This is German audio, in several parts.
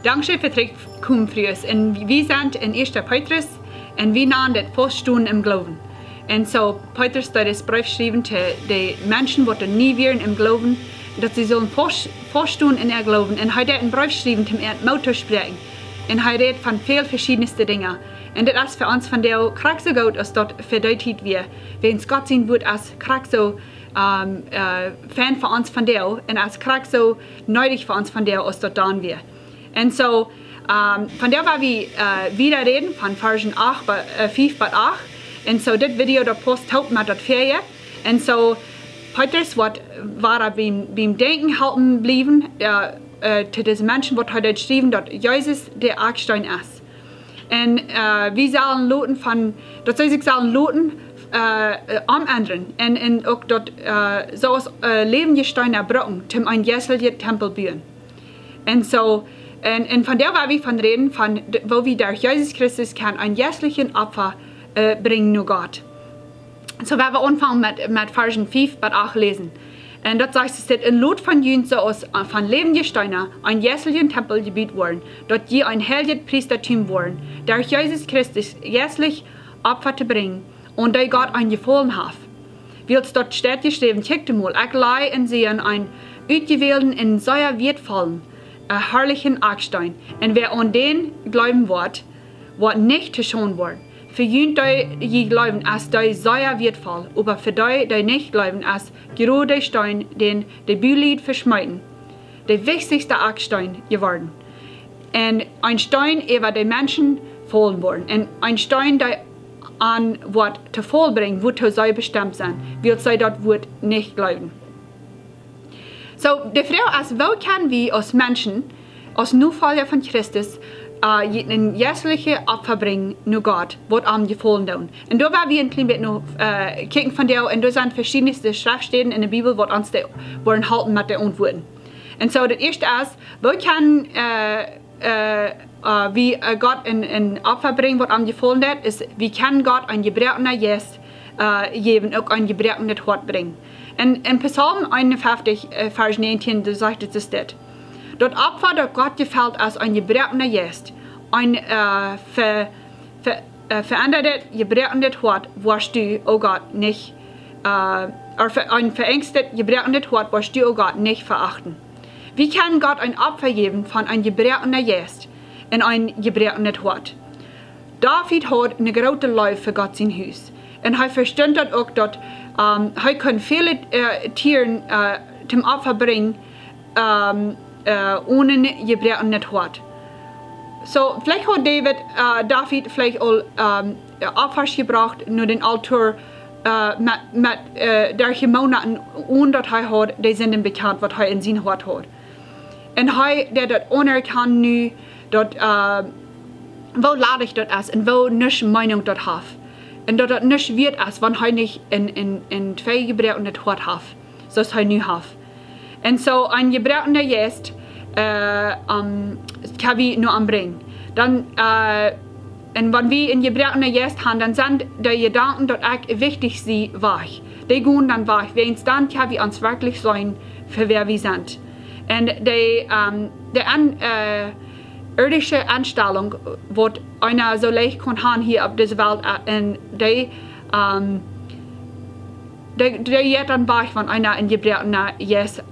Dankzij vertrekt kom voor ons. En we zijn in 1 Petrus en we namen het Faust im Gloowen. En so Petrus dat is brief geschreven te de mensen die nie weer im Gloowen, dat ze zullen Faust in Gloowen. En hij heeft een brief geschreven om het Mut te spreken. En hij redt van veel verschiedenste dingen. En dat is voor ons van deel krijg zo goed als dat verduidelijkt weer. Wens God zien wordt als krijg zo fan voor ons van deel. En als krijg zo nodig voor ons van deel als dat dan weer. En so van deel waar we wieder reden van versen 5 tot 8. En so dit video dat post helpt met dat verje. En so Petrus waar beim Denken halten blijven. Te deze mensen wordt hij geschreven dat Jezus de Aarkstein is. En we zullen loten dat zij zich zullen loten omanderen. En ook dat zoals levende steinen brokken, om een jesselje tempel bouwen. En zo, en van daar waar we van reden, wo we door Jezus Christus kan een jesselje offer brengen naar God. Zo werden we aanvangen met versen 5 tot 8 lezen. En dat zegt es dit, een lood van jullie zoals van levende steinen een jesselje tempel gebied worden, dat je een heilig priestertum worden, door Jezus Christus jeslich Opfer te brengen, und die Gott ein gefallen hat. Wils dort steht geschrieben, kijk de mal, ik lei en sehen ein uitgewählten in sehr wertvollen, herrlichen Aarkstein, en wer an den glauben wird nicht geschont worden. Für die glauben, als die sehr wertvoll, aber für die nicht glauben, als gerade Stein, den die Bühlied verschmeiden, der wichtigste Aarkstein geworden. Und ein Stein, über die Menschen fallen worden. Und ein Stein, der an Wort zu vollbringen, wozu sie bestimmt sind, will sie dort Wort nicht glauben. So, die Frage ist, wo können wir als Menschen, als Nachfolger von Christus, ein jährliche Opfer bringen nach Gott, was am gefallen tun. Und da werden wir ein klein bisschen noch kicken von der, und da sind verschiedenste Schriftstellen in der Bibel, was uns da wollen halten mit der Antworten. Und so, das erste ist, wo kann wie Gott ein Opfer bringen, was am gefallen hat, ist, wie kann Gott ein gebrochener Geist geben, auch ein gebrochenes Hort bringen. Und in Psalm 51, Vers 19, da sagt es das. Dat Opfer, dat Gott gefällt als ein gebrochener Geist, ein verändertes, gebrochenes Hort, wirst du, oh Gott, nicht, ein verängstet, gebrochenes Hort, wirst du, oh Gott, nicht verachten. Wie kann Gott ein Opfer geben von einem gebrochenen Geist in ein gebrochenes Hort? David hat eine große Liebe für Gott sein Haus. Und er versteht auch, dass er kann viele Tiere zum Opfer bringen, ohne gebrochenes Hort. So, vielleicht hat David vielleicht auch Opfers gebracht, nur den Altar mit der Monaten, ohne dass er hat, die sind ihm bekannt, was er in sein Hort hat. Und er, der das anerkannt nu, dass, wo lade ich das ist und wo nicht Meinung das hat. Und dass das nicht wird ist, wenn er nicht in zwei gebrochenes Hort hat, so es er nu hat. Und so ein gebrochener Geist kann wir nur anbringen. Dann, und wenn wir einen gebrochenen Geist haben, dann sind die Gedanken, die auch wichtig sind, weg. Die gehen dann weg. Wenigstens dann können wir uns wirklich sein, für wer wir sind. Und die irdische Anstellung, die einer so leicht kann haben hier auf dieser Welt, und die geht dann weg, wenn einer einen gebrochenen Geist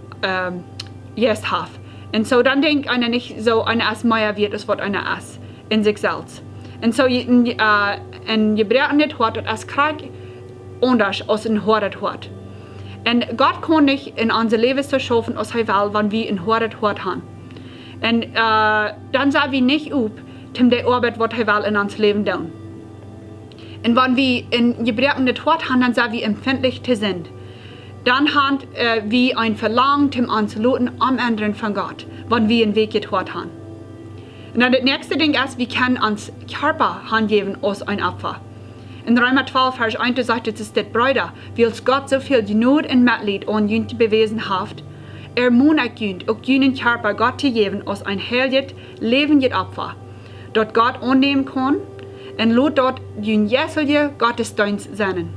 hat. Und so dann denkt einer nicht so, einer ist mehr wird, als was einer ist in sich selbst. Und so ein gebrochenes Hort ist Krieg anders als ein hartes Hort. Und Gott kann nicht in unser Leben so schaffen, als er will, wenn wir ein hartes Hort haben. Und dann sind wir nicht üb, um die Arbeit, was er will, in unser Leben tun. Und wenn wir ein gebrochenes Hort haben, dann sind wir empfindlich zu sind. Dann haben wir ein Verlangen, um uns zu lassen, am anderen von Gott, wenn wir einen Weg gehört haben. Und dann das nächste Ding ist, wir können uns Körper geben als ein Opfer. In Römer 12, Vers 1 sagt es, dass Brüder, weil Gott so viel Not und Mitleid an uns bewiesen hat, muss auch jenen Körper Gott zu geben als ein heiliges, lebendes Opfer, das Gott annehmen kann und lässt dort den jährlichen Gottesdienst sein.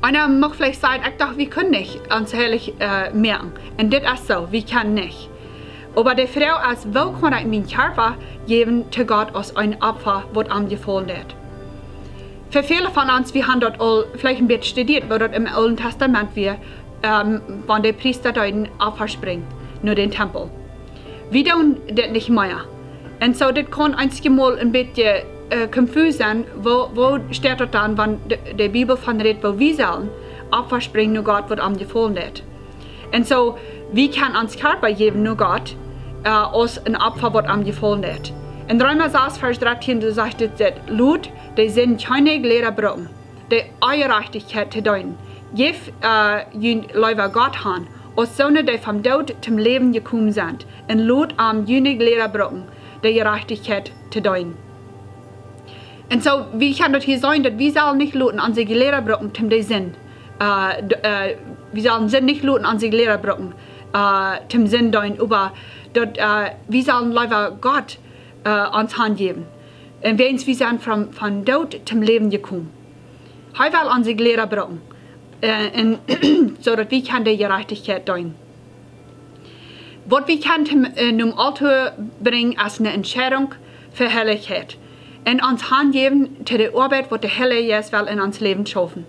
Einer mag vielleicht sagen, ich dachte, wir können nicht uns heilig merken. Und das ist so, wir können nicht. Aber die Frau als, wo kann ich meinen Körper geben zu Gott als ein Opfer, was am gefallen wird? Für viele von uns, wir haben dort all vielleicht ein bisschen studiert, wo dort im Alten Testament wir, wenn der Priester da in Opfer springt, nur den Tempel. Wir tun das nicht mehr. Und so, das kann einzig mal ein bisschen confus sein, wo steht dort dann, wenn die Bibel von redet, wo wir sollen Opfer springen, nur Gott, was am gefallen wird. Und so, wir können uns Körper geben, nur Gott, als ein Opfer, was am gefallen wird. In Römer 6, Vers 13, du sagst, dass Lut, die sind keine leere Brücken, die eure Gerechtigkeit zu tun. Gib Leute Gott an, als Söhne, die vom Tod zum Leben gekommen sind, und Lut am jene leere Brücken, die Gerechtigkeit zu tun. Und so, wie kann das hier sein, dass wir sollen nicht luten an sich leere Brücken zum den Sinn. Wir sollen nicht luten an sich leere Brücken zum Sinn tun, aber wir sollen Leute Gott uns Hand geben. Und wir sind von Tod zum Leben gekommen. Hij will an sich leren brengen. Zodat we kan de gerechtigheid doen. Wat we kan nun altoe brengen als een Entscheidung für Heiligkeit. Und uns Hand geben zu der Arbeit, was der Heilige jetzt will in uns Leben schaffen.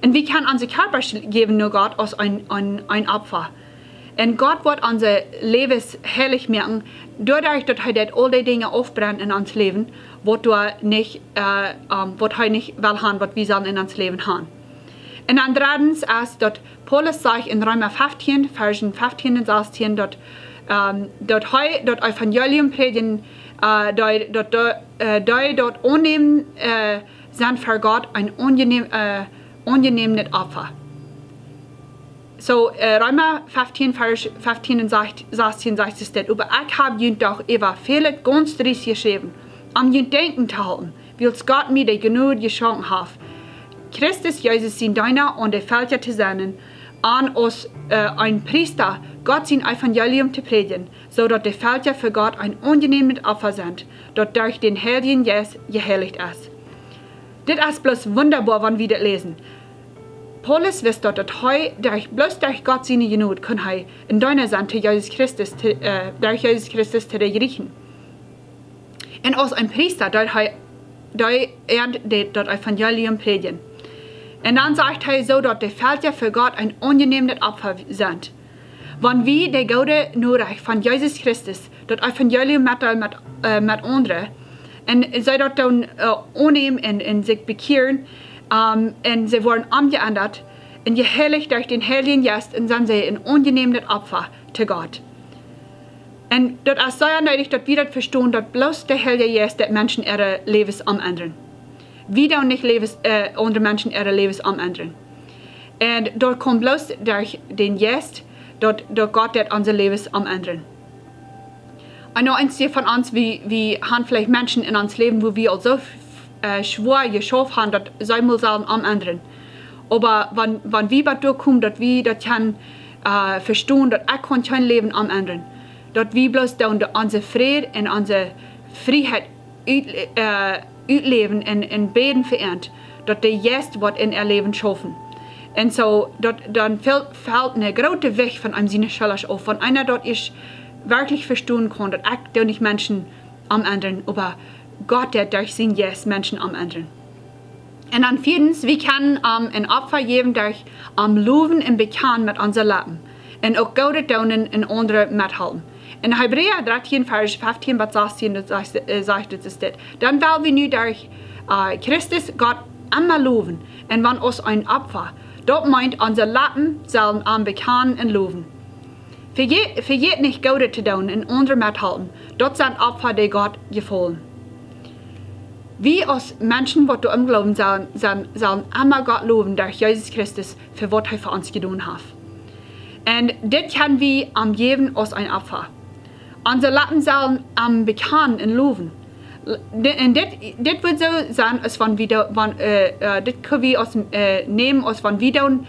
Und wir können unsere Körper geben nur Gott als ein Opfer. Und Gott wird unser Leben heilig machen, dadurch, dass er all die Dinge aufbrennt in uns Leben, was er nicht will haben, was wir sollen in uns Leben haben. Und dann drittens, als dort Paulus sagt in Römer 15, Versen 15 und 16, dort Evangelium predigen, dort annehmen sind für Gott ein ungenehmes Opfer. So, Römer 15, Vers 15 und 16 sagt es dort, aber ich habe ihn doch über viele ganz dries geschrieben, um ihn denken zu halten, weil Gott mir die genug geschenkt hat. Christus Jesus sein Diener und der Felder zu sein, an als ein Priester Gott sein Evangelium zu predigen, so dass die Felder für Gott ein ungenehmes Opfer sind, dort durch den Heiligen Geist geheiligt ist. Das ist bloß wunderbar, wenn wir das lesen. Paulus wisst dort, dass bloß durch Gott seine Genut kann er in deiner Seite Jesus Christus, durch Jesus Christus zu dir riechen. Und als ein Priester, dort das Evangelium predigen. Und dann sagt er so, dass die Felder für Gott ein ungenehmes Opfer sind. Wenn wir die gute Nachricht von Jesus Christus, das Evangelium mit anderen, und sie dort dann annehmen und sich bekehren, und sie wurden umgeändert und geheiligt durch den Heiligen Geist und sind sie ein ungenehmes Opfer zu Gott. Und das ist sehr nötig, dass wir das verstehen, dass bloß der Heilige Geist die Menschen ihre Lebens umändern. Wir dürfen nicht andere Menschen ihre Lebens umändern. Und dort kommt bloß durch den Geist, dort Gott unser Lebens umändern. Und noch eins von uns, wir haben vielleicht Menschen in uns Leben, wo wir so schwor geschaffen haben, dass sie mal sollen umändern. Aber wenn wir dazu kommen, dass wir das können verstehen, dass ich kein Leben umändern, dass wir bloß unsere Friede und unsere Freiheit ausleben und beten für ihn, dass der Geist wird in ihr Leben schaffen. Und so, dann fällt eine große Weg von einem seiner Schüler auf, von einer, dort ich wirklich verstehen kann, dass ich nicht Menschen umändern, aber Gott, der durch sein Geist Menschen umändern. Und dann viertens, wir können ein Opfer geben durch Loben und Bekennen mit unseren Lippen und auch gute Daunen in andere mithalten. In Hebräer 13, Vers 15 bis 16 sagt es das. Dann wollen wir nun durch Christus Gott einmal loben und wenn uns ein Opfer, dort meint unsere Lippen sollen bekennen und loben. Vergeht nicht gute zu tun und andere mithalten, dort sind Opfer, die Gott gefallen. Wir als Menschen, die im Glauben sollen einmal Gott loben durch Jesus Christus, für was er für uns getan hat. Und das können wir geben als ein Opfer. Unsere Lippen sollen bekennen und loben. Und das wird so sein, als wenn wir, das können wir nehmen, als wenn wir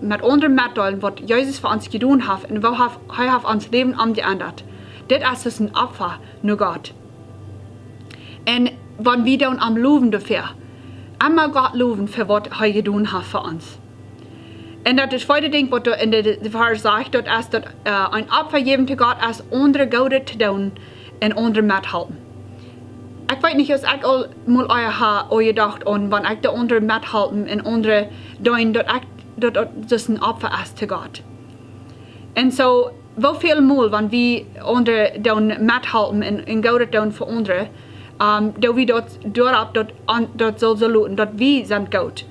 mit anderen mitteilen, was Jesus für uns getan hat und was er hat unser Leben geändert. Das ist ein Opfer, nur Gott. Und wenn wir dann loben dafür, einmal Gott loben für was er getan hat für uns. En dat is tweede ding wat in de vers zegt, dat als dat een Opfer geven te God, als andere goden te doen en andere methelpen. Ik weet niet als ik al moet je dacht aan, wanneer ik de andere methelpen en andere doen, dat is een Opfer is te God. En zo, hoeveel moel, wanneer we andere doen methelpen en goden doen voor anderen, dat we dat doorop, dat zal ze loten, dat we zijn goed.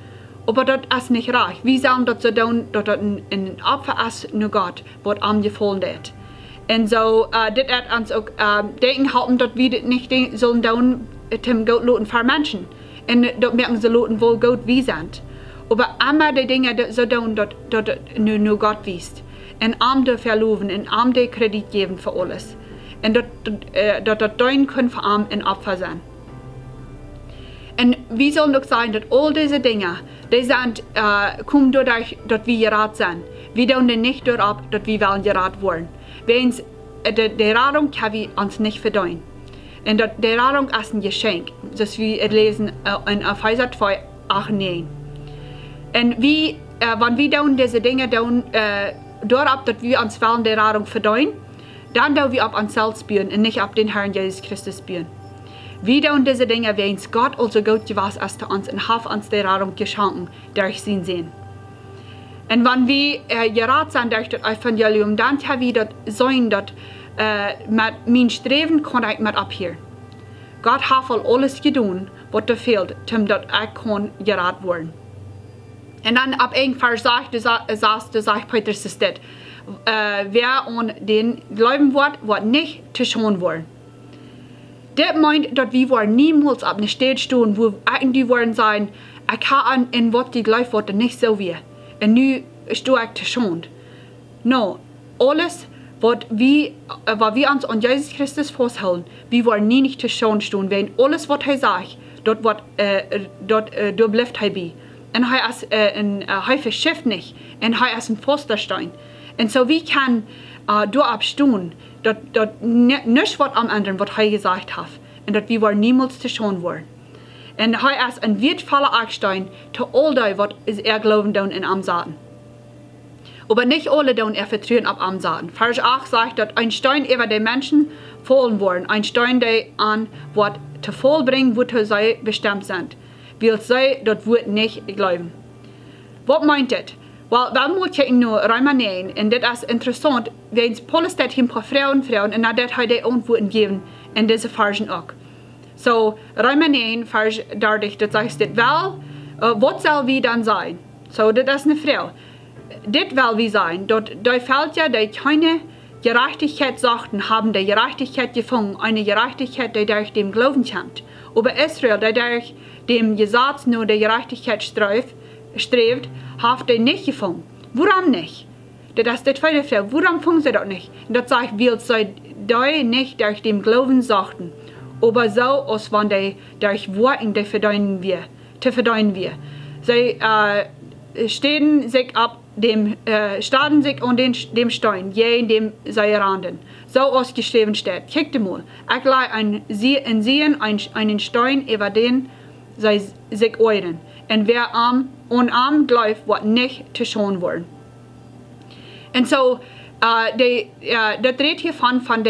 Maar dat is niet recht. We zullen dat zo doen, dat het een Opfer is naar God, wat aangevallen is. En zo, dit is ons ook denken houden, dat we dit niet zullen doen, zum God loten voor mensen. En dat merken ze loten, wo goed we zijn. Maar allemaal die dingen zo doen, dat het nu God wist. En de verloven, en de krediet geven voor alles. En dat doen kan voor een Opfer zijn. En we zullen ook zeggen dat al deze dingen, die zijn, komen doordat we geraad zijn. We doen er niet doorop dat we wel geraad worden. Weens de radung kan we ons niet verdienen. En dat de radung is een geschenk, zoals we het lezen in Epheser 2, 8 en 9. En wanneer we doen deze dingen doen, doorop dat we ons wel de radung verdienen, dan doen we op onszelf spüren en niet op den Herrn Jesus Christus spüren. Wir doen diese Dinge, weens Gott also gut gewas ist zu uns und hat uns die Rettung geschenkt durch sein Sehen. Und wenn wir gerat sind durch das Evangelium, dann haben wir das sein, dass mit mein Streben kann ich mit abhören. Gott hat alles getan, was da fehlt, damit ich kann gerat werden. Und dann ab ein Vers sagt Petrus ist das, wer an den Glauben wird nicht zu schon worden. Dat meint dat we niemals op een stad staan wo die worden zijn, ik ga in wat die geloof wordt niet zo weer. En nu sta ik te schond. No, alles wat we ons aan Jesus Christus vasthouden, we worden niet te schond staan, want alles wat hij zegt, dat blijft hij bij. En hij verschift niet, en hij is een vaster stein. En zo we kan daarop staan, dat niets wat am anderen, wat hij gezegd heeft. En dat we niemals te schoon worden. En hij is een wertvolle Eckstein te al die wat is geloven doen in am zaten. Aber nicht alle doen vertrauen op am zaten. Vers 8 sagt, dat ein Stein über die Menschen fallen worden. Ein Stein, der an wat te vollbringen, wozu sie bestimmt sind. Weil sie dat woord nicht glauben. Wat meint dit? Wel, we moeten kijken naar Römer 9, en dit is interessant, want Paulus staat hier voor vrouwen, en nadat hij die antwoorden geven in deze versen ook. So, Römer 9, vers 30, dat zegt dit wel, wat zal wie dan zijn? So, dit is een vrouw. Dit wil wie zijn, dat die Völker, die keine Gerechtigkeit sagten, haben die Gerechtigkeit gefunden, eine Gerechtigkeit, die durch dem Glauben kommt. Aber Israel, die durch dem Gesetz nur die Gerechtigkeit strebt, hat die nicht gefunden. Warum nicht? Das ist die zweite Frage. Warum finden sie das nicht? Und das sagt, weil sie die nicht durch den Glauben sagten, aber so, als wenn die durch Worten die verdienen wir. Sie stehen sich an dem Stein, je in dem sie randen. So als geschrieben steht. Kijkt mal. Ich lege einen Stein, über den sie sich euren. Und wer unarm glaubt, wird nicht zu schon worden. Und so, das redet hier von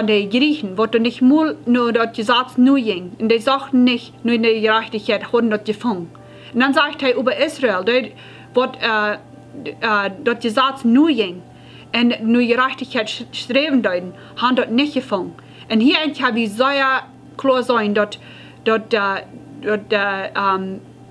den Griechen, wo du nicht mal nur das Gesetz nur ging. Und die sagten nicht, nur in der Gerechtigkeit haben das gefunden. Und dann sagt er über Israel, das Gesetz nur ging. Und nur Gerechtigkeit streben deuten, haben das nicht gefunden. Und hier kann wir sehr klar sein, dass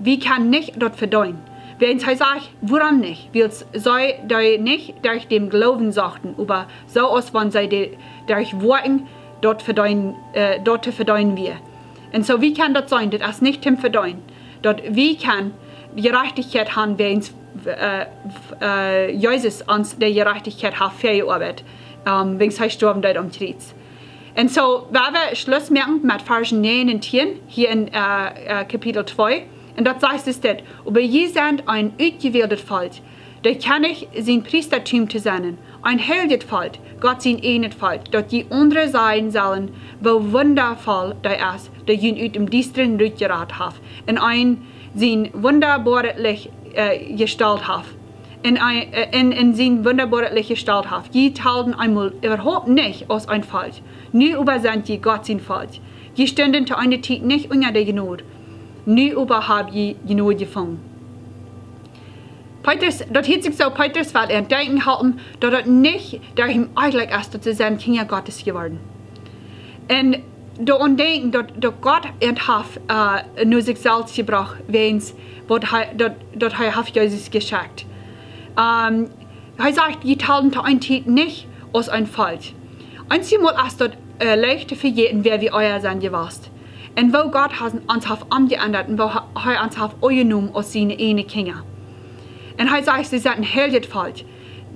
wir können nicht dort verdienen. Wenn sie sagt, warum nicht? Weil sie nicht durch den Glauben sagten, aber so als wenn sie durch Worten dort zu verdienen wir. Und so wie kann das sein, das ist nicht zum Verdienen. Dort wie kann die Gerechtigkeit haben, wenn Jesus uns die Gerechtigkeit hat verarbeitet, wenn sie gestorben ist am Kreuz. Und so, wenn wir Schluss merken mit Versen 9 und 10, hier in Kapitel 2, und das sagt es dort, aber je sind ein ausgewähltes Volk, der kann ich sein Priestertum zu sein, ein heiliges Volk, Gott sein eigenes Volk, dort die andere sein sollen, wo wundervoll der ist, der ihn aus dem düsteren Rückgrat hat, und ein sein wunderbares Licht gestaltet hat. in seine wunderbare Gestalt hat. Je talten einmal überhaupt nicht aus ein Falsch. Nie übersehen je Gott sein Falsch. Je stünden zu einer Zeit nicht unter der Gnade. Nie überhaupt je Gnade gefunden. Petrus, dat hat sich so Petrus weil denken halten, dass das nicht, der ihm eigentlich erst zu sein Kinder Gottes geworden. Und daran denken, dass Gott nur sich selbst gebracht, wenn's, was er hat Jesus geschenkt. Er sagt, je talten zu ein Tiet nicht aus ein Falsch. Einmal ist das leicht für jeden, wer wie euer sein gewasst. Und wo Gott uns hat umgeändert und wo er uns hat genommen aus seinen eigenen Kindern. Und er sagt, sie sind heldet falsch.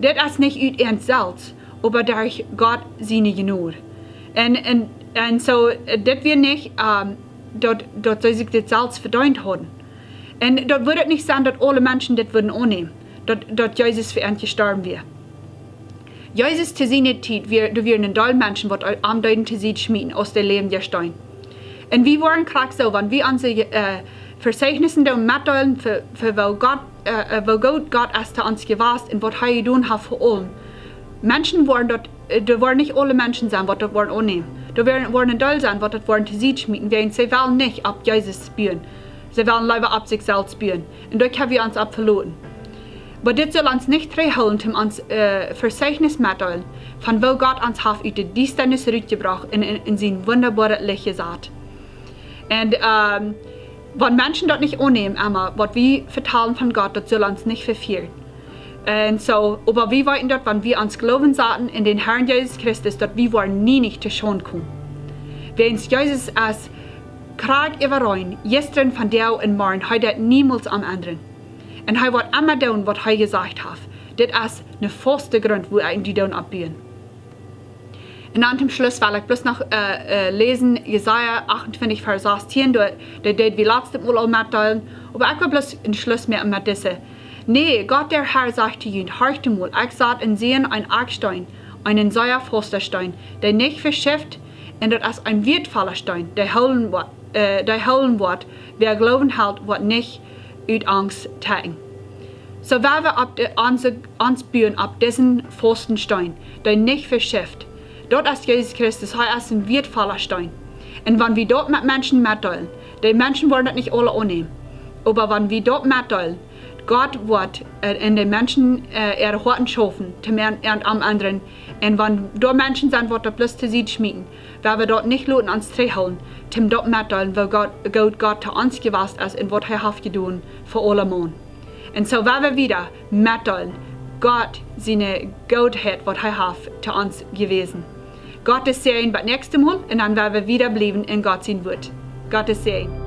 Das ist nicht aus ihren selbst, aber durch Gott seine Gnade. Und so, das wir nicht, dass sie sich das selbst verdient haben. Und das würde nicht sein, dass alle Menschen das würden annehmen, dass Jesus für ihn gestorben wäre. Jesus zu seiner Zeit, wir ein Teil Menschen, die am Deuten zu sich schmieden, aus dem Leben der Stein. Und wir waren gerade so, wenn wir unsere Verzeichnisse mitteilen, für wo Gott ist zu uns gewasst und was er getan hat für alle. Menschen waren dort, da waren nicht alle Menschen sein, die das waren annehmen. Da waren ein Teil sein, die das waren zu sich schmieden, während sie wollen nicht ab Jesus spüren. Sie wollen lieber ab sich selbst spüren. Und da können wir uns abverloren. Aber das soll uns nicht reinholen, um uns Verzeichnis mitteilen, von wo Gott uns hat aus der Distanz zurückgebracht in sein wunderbares Licht gesagt. Und wenn Menschen das nicht annehmen, was wir vertellen von Gott, das soll uns nicht verführen. Und so, aber wir wollten dort, wenn wir uns glauben sollten in den Herrn Jesus Christus, dass wir wollen nie nicht zu Schande kommen. Wenn Jesus als Krieg überrein, gestern von der und morgen, heute niemals am anderen. Und er wird immer tun, was er gesagt hat. Das ist ein fester Grund, wo er die tun abbiegen. Und an dem Schluss will ich bloß noch lesen, Jesaja 28, Vers 16, der wir letztes Mal auch mitteilen. Aber ich will bloß den Schluss mit diesem. Nee, Gott der Herr sagt zu ihnen, horcht mal, ich sah in Sehen ein Argstein, einen sehr fester Stein, der nicht verschifft, und das ist ein wertvoller Stein, der holen wird, wer glauben hält, wird nicht aus Angst tagen. So werden wir uns bühen ab diesen festen Stein, der nicht verschifft. Dort ist Jesus Christus, er ist ein wertvoller Stein. Und wenn wir dort mit Menschen mitteilen, die Menschen wollen das nicht alle annehmen, aber wenn wir dort mitteilen, Gott wird in den Menschen ihre Horten schaffen, zum am anderen. Und wenn dort Menschen sind, die das bloß zu sich schmieden, werden wir dort nicht Leute ans Dreh holen, zum dort mitteilen, wo Gott zu uns gewasst ist und was er hat getan für alle Menschen. Und so werden wir wieder mitteilen, Gott seine Gottheit, was er hat zu uns gewesen. Gottes Segen bis nächstes Mal und dann werden wir wieder bleiben in Gott sein Wort. Gottes Segen.